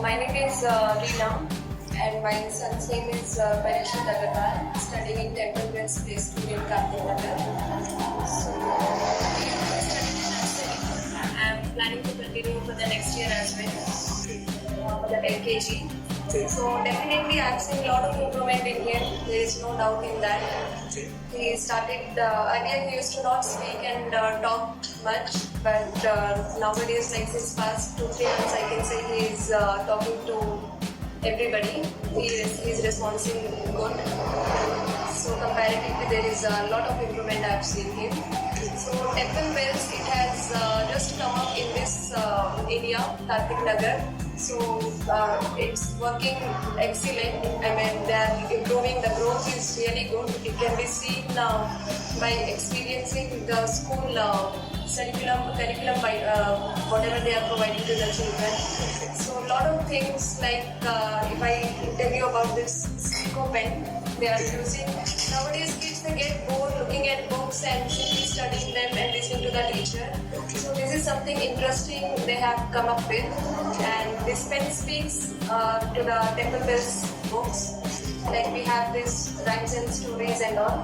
My name is Reena and my son's name is Parishit Agarwal, studying in Temple Bells Playschool in Doddanekundi. So, I am planning to continue for the next year as well, for the LKG. So definitely I have seen a lot of improvement in him, there is no doubt in that. He started, earlier he used to not speak and talk much, but nowadays, like since past 2-3 months, I can say he is talking to everybody. He is responding good. So comparatively, there is a lot of improvement I have seen him. So Temple Bells, it has just come up in this area, Kartik Nagar. So it's working excellent. I mean, they are improving. The growth is really good. It can be seen by experiencing the school curriculum by whatever they are providing to the children. So a lot of things like if I tell you about this Seco pen, they are using. Nowadays kids, they get bored looking at books and simply studying them and listening to the teacher. So this is something interesting they have come up with, and this pen speaks to the Temple Bells books. Like we have this rhymes and stories and all.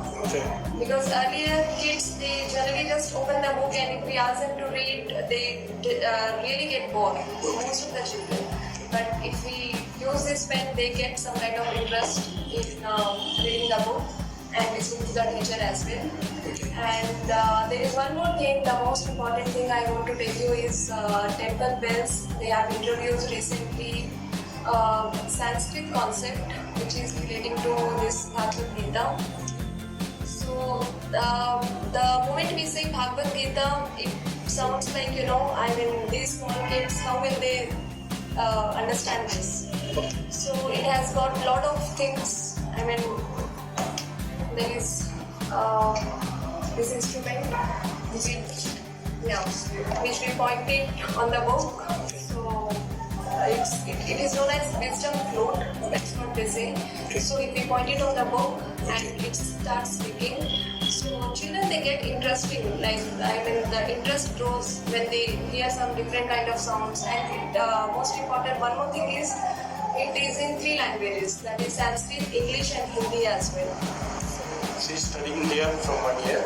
Because earlier kids, they generally just open the book and if we ask them to read, they really get bored, most of the children. But if we use this pen, they get some kind of interest in reading the book and listening to the teacher as well. And there is one more thing, the most important thing I want to tell you is Temple Bells. They have introduced recently Sanskrit concept, which is relating to this Bhagavad Gita. So the moment we say Bhagavad Gita, it sounds like, I mean, these small kids, how will they understand this? So it has got a lot of things. I mean, there is this instrument which we pointed on the book. So it is known as wisdom float. That's what they say. So if we point it on the book and it starts speaking, so children, they get interesting. Like, I mean, the interest grows when they hear some different kind of sounds. And most important, one more thing is, it is in 3 languages. That is Sanskrit, English, and Hindi as well. She is studying here from 1 year,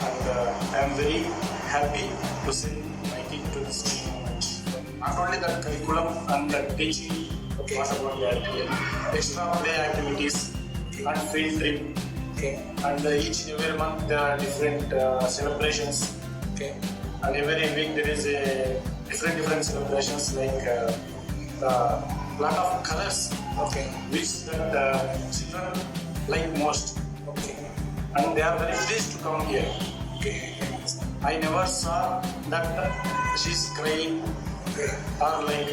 and I am very happy to send my kid to this school. Not only the curriculum and the teaching, what about the activity, extra play activities and field trip, and each and every month there are different celebrations, and every week there is a different celebrations, like lot of colors, which that children like most, and they are very pleased to come here. I never saw that she's crying or like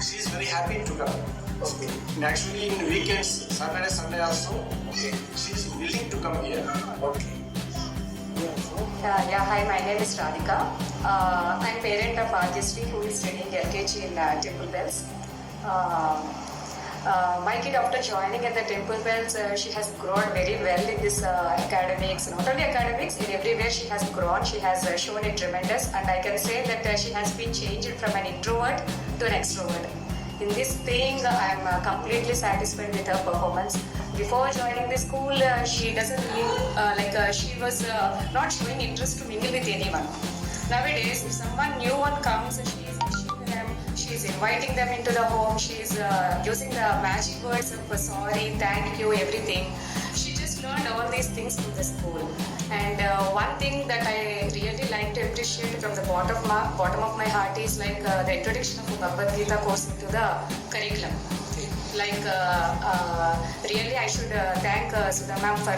she's very happy to come. And actually in weekends, Saturday, Sunday also, she's willing to come here. Hi, my name is Radhika. I'm parent of Artistry who is studying LKG in Temple Bells. My kid, after joining at the Temple Bells, she has grown very well in this academics. Not only academics, in everywhere she has grown. She has shown it tremendous, and I can say that she has been changed from an introvert to an extrovert. In this thing, I am completely satisfied with her performance. Before joining the school, she doesn't feel she was not showing interest to mingle with anyone. Nowadays, if someone new one comes, she is wishing them, she is inviting them into the home, she is using the magic words of sorry, thank you, everything. She just learned all these things from the school. And one thing that I really like to appreciate from the bottom of my heart is like the introduction of the Bhagavad Gita course into the curriculum. Like really I should thank Sudha ma'am for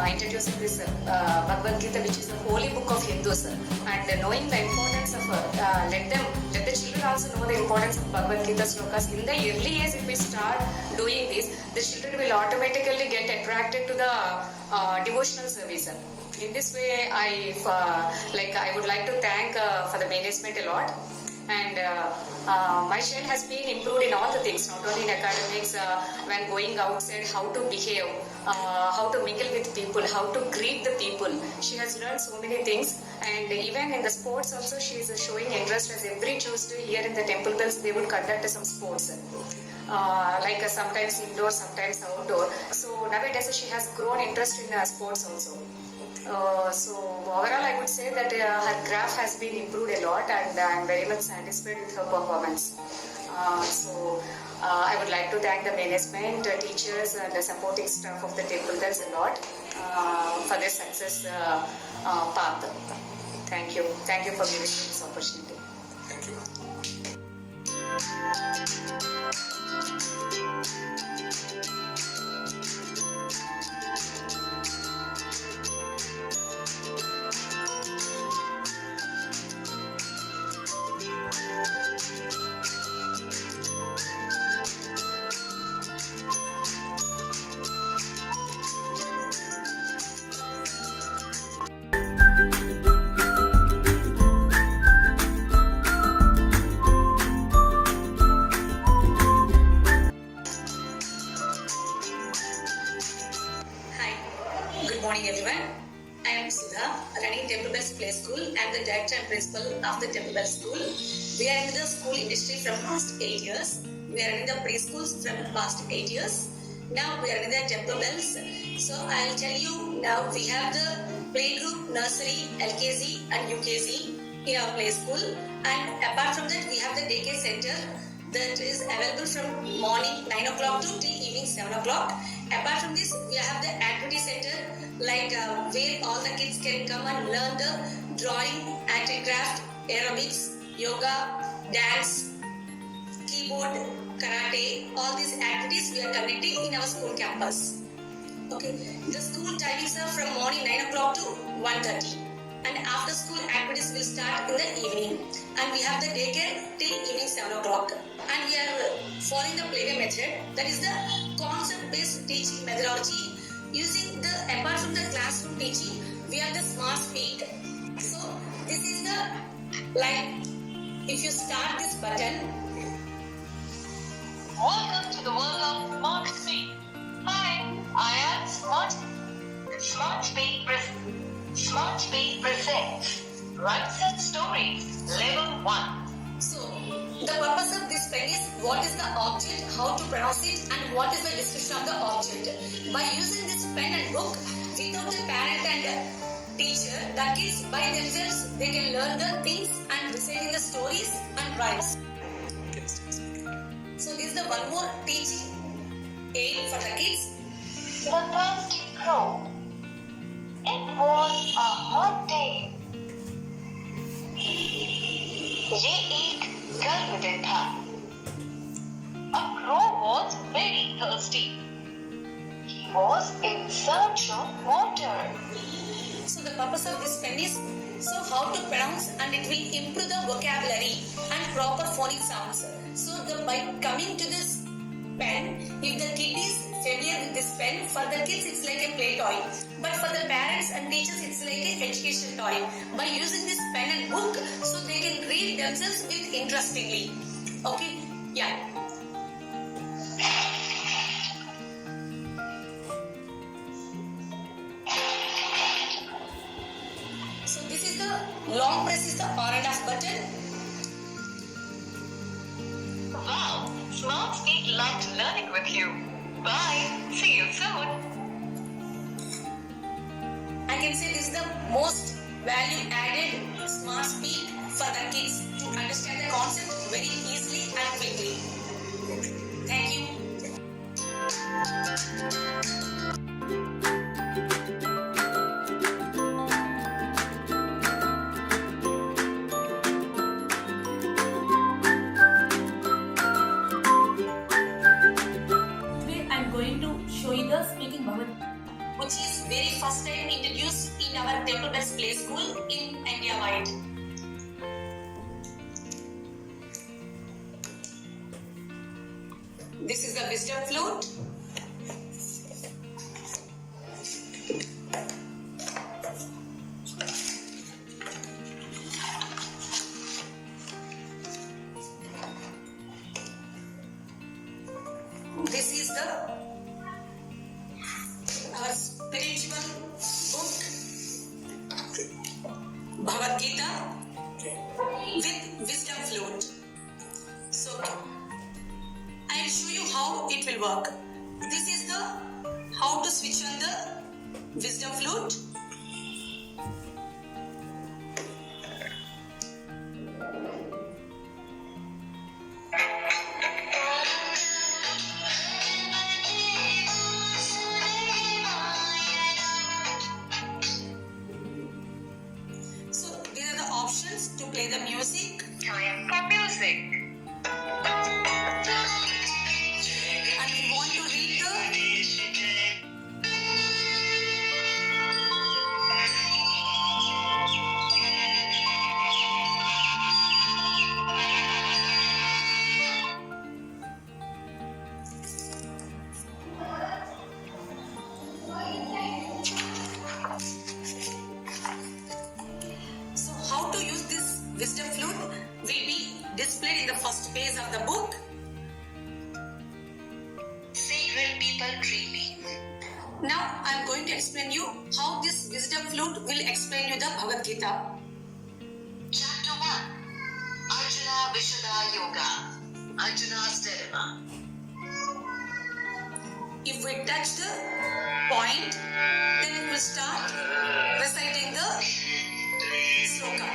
introducing this Bhagavad Gita, which is the holy book of Hindus, and knowing the importance of let the children also know the importance of Bhagavad Gita slokas. In the early age, if we start doing this, the children will automatically get attracted to the devotional service. In this way, I would like to thank for the management a lot. And my child has been improved in all the things, not only in academics, when going outside, how to behave, how to mingle with people, how to greet the people. She has learned so many things, and even in the sports also she is showing interest, as every Tuesday here in the Temple Bells they would conduct some sports. Sometimes indoor, sometimes outdoor. So nowadays she has grown interest in sports also. So overall I would say that her craft has been improved a lot, and I am very much satisfied with her performance. I would like to thank the management, teachers and the supporting staff of the Temple Bells a lot for their success path. Thank you. Thank you for giving me this opportunity. Thank you. Hi, good morning everyone. I am Sudha, running Temple Bells Playschool. I am the director and principal of the Temple Bells School. We are in the school industry from past 8 years. We are in the preschools from past 8 years. Now we are in the Temple Bells. So I will tell you, now we have the playgroup, nursery, LKG and UKG in our play school. And apart from that, we have the daycare center that is available from morning 9 o'clock to till evening 7 o'clock. Apart from this, we have the activity center where all the kids can come and learn the drawing, anti-craft, aerobics, yoga, dance, keyboard, karate. All these activities we are conducting in our school campus. Okay, the school timings are from morning 9 o'clock to 1:30. And after school activities will start in the evening, and we have the daycare till evening 7 o'clock. And we are following the playway method, that is the concept based teaching methodology. Using the, apart from the classroom teaching, we have the smart speak. So this is the, if you start this button, welcome to the world of Smart Speak. Hi, I am Smart Speak presents Writes and Stories Level 1. so the purpose of this pen is what is the object, how to pronounce it, and what is the description of the object. By using this pen and book, without the parent and teacher, the kids by themselves they can learn the things and reciting the stories and rhymes. So this is the one more teaching aid for the kids. The Thirsty Crow. It was a hot day. ये एक गर्म दिन था. A crow was very thirsty. He was in search of water. So the purpose of this pen is so how to pronounce, and it will improve the vocabulary and proper phonic sounds. So by coming to this pen, if the kid is familiar with this pen, for the kids it's like a play toy, but for the parents and teachers it's like an education toy. By using this pen and book, so they can read themselves with interestingly. Okay, yeah. So this is the long press is the on and off button. Wow, Smart Speak loved learning with you. Bye. See you soon. I can say this is the most value added smart speak for the kids to understand the concept very easily and quickly. Thank you. Today I am going to show you the speaking bubble, which is very first time introduced in our Temple Bells Playschool in India wide. This is the wisdom flute. This is the Gita Okay. with wisdom flute. So I will show you how it will work. This is the how to switch on the wisdom flute. So these are the options to play the music. Time for music. And we want to read the So how to use this wisdom flute will be displayed in the first page of the book. Sacred people dreaming. Now I am going to explain you how this wisdom flute will explain you the Bhagavad Gita. Chapter 1. Arjuna Vishada Yoga. Arjuna's dilemma. If we touch the point, then it will start reciting the sloka.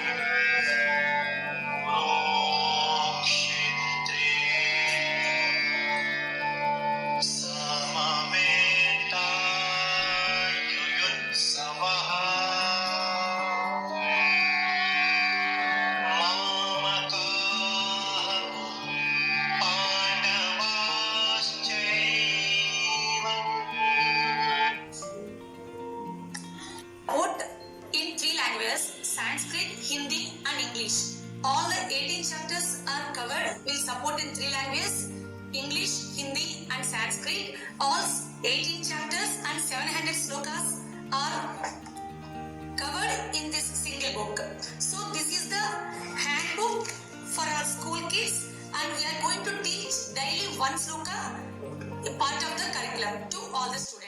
Both in three languages, Sanskrit, Hindi and English. All the 18 chapters are covered. We support in three languages, English, Hindi and Sanskrit. All 18 chapters and 700 slokas are covered in this single book. So this is the handbook for our school kids, and we are going to teach daily one sloka, a part of the curriculum to all the students.